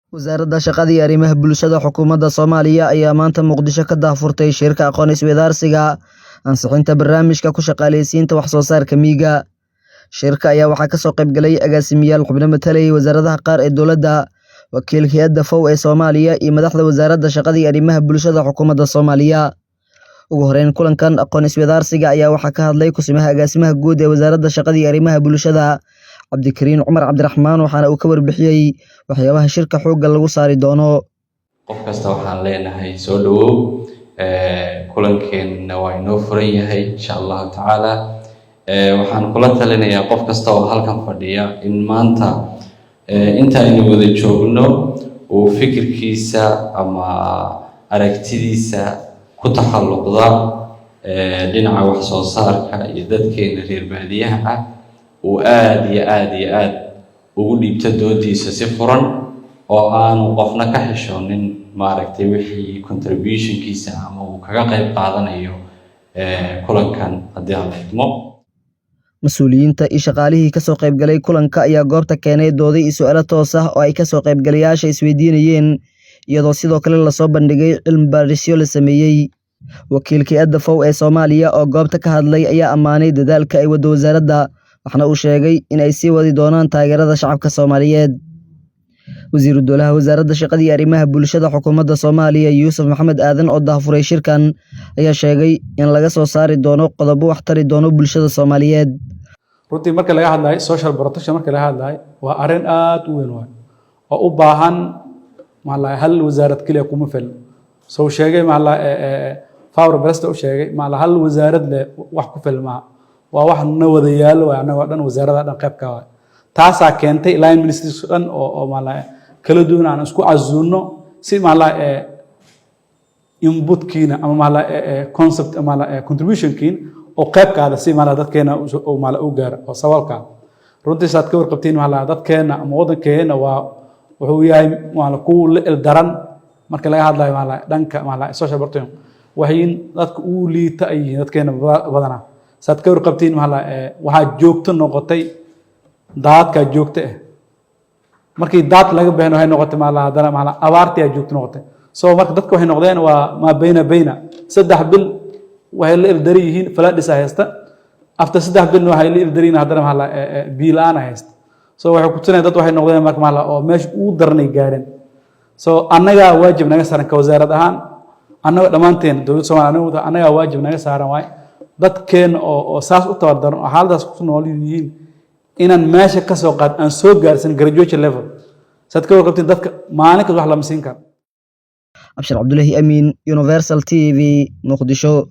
Wasaaradda Shaqada iyo Arrimaha Bulshada Xukuumadda Soomaaliya ayaa maanta Muqdisho ka daahfurtay shirka aqoon isweydaarsiga ansixinta barnaamijka ku shaqaaleysiinta wax soo saarka miyiga. Shirka ayaa waxaa kasoo qayb galay agaasimayaal xubno matalaya wasaaradaha qaar ee dowladda, wakiilka hay'adda FOW ee Soomaaliya iyo madaxda Wasaaradda Shaqada iyo Arrimaha Bulshada Xukuumadda Soomaaliya. Ugu horeyn kulankan aqoon isweydaarsiga ayaa waxaa ka hadlay kusimaha agaasimaha guud ee Wasaaradda Shaqada iyo Arrimaha Bulshada Cabdikariin Cumar Cabdiraxmaan waxaana uu ka warbixiyay waxyaabaha shirka xoogga lagu saari doono. qof kasta waxaan leenahay soo dhawow kulankeena waa inoo furan yahay insha Allah tacaala. Waxaan kula talinayaa qof kasta oo halkan fadhiya in maanta inta aynu wada joogno uu fikirkiisa ama aragtidiisa ku taxalluqda dhinaca wax soo saarka iyo dadkeena reer baadiyaha ah uu aad iyo aad ugu dhiibto doodiisa si furan oo aanu qofna ka xishoonin maaragtay wixii contributionkiisa ama uu kaga qayb qaadanayo kulankan haddii aan idmo. Mas'uuliyiinta iyo shaqaalihii kasoo qayb galay kulanka ayaa goobta keenay dooday iyo su'aalo toos ah oo ay kasoo qayb galayaasha isweydiinayeen iyadoo sidoo kale lasoo bandhigay cilmi baarisyo la sameeyay. Wakiilka hay'adda FOW ee Soomaaliya oo goobta ka hadlay ayaa ammaanay dadaalka ay wado wasaaradda waxna uu sheegay in ay sii wadi doonaan taageerada shacabka Soomaaliyeed. Wasiiru Dowlaha Wasaaradda Shaqada iyo Arrimaha Bulshada Xukuumadda Soomaaliya Yuusuf Maxamed Aadan oo daahfuray shirkan ayaa sheegay in laga soo saari doono qodobo wax tari doono bulshada Soomaaliyeed. runtii marka laga hadlayo social protection marka laga hadlayo waa arrin aad u weyn oo u baahan hal wasaarad kaliya kuma filna. soo sheegay Fawr Barasta u sheegay hal wasaarad leh wax ku filma waa wax na wada yaalo anagoo dhan wasaaradda dhan qayb ka ah. taasaa keentay line ministries dhan oo kala duwan aan isku casuuno si inputkiina ama concept ama contributionkiin oo qayb ka ah si dadkeena u gaar oo sababka runtii saad ka warqabtiin dadkeena ama wadankeena waa wuxuu yahay ku daran marka laga hadlayo dhanka social protection waxay dadka u liita ay dadkeena badana saad ka warqabtiin waxaa joogto noqotay daadka joogto ah markii daad laga bixin waxay noqotay hadana abaartii ay joogto noqotay soo marka dadku waxay noqdeen waa ma bayna saddex bil waxay la ildaran yihiin falaadhis haysta after saddex bil waxay la ildaran hadana biilaan haysta soo waxay ku tunay dad waxay noqdeen marka oo meesha uu darnay gaareen soo annaga waajib naga saaran ka wasaarad ahaan annaga dhamaanteen dawladda Soomaaliya annaga waajib naga saaran waay dadkeen oo saas u tababaran xaaladaas ku nool yihiin inaan meesha ka soo qaad aan soo gaarsan graduation level sad ka warqabtiin dadka maalin kasta wax la masiin karo. Abshir Cabdullaahi Amiin, Universal TV, Muqdisho.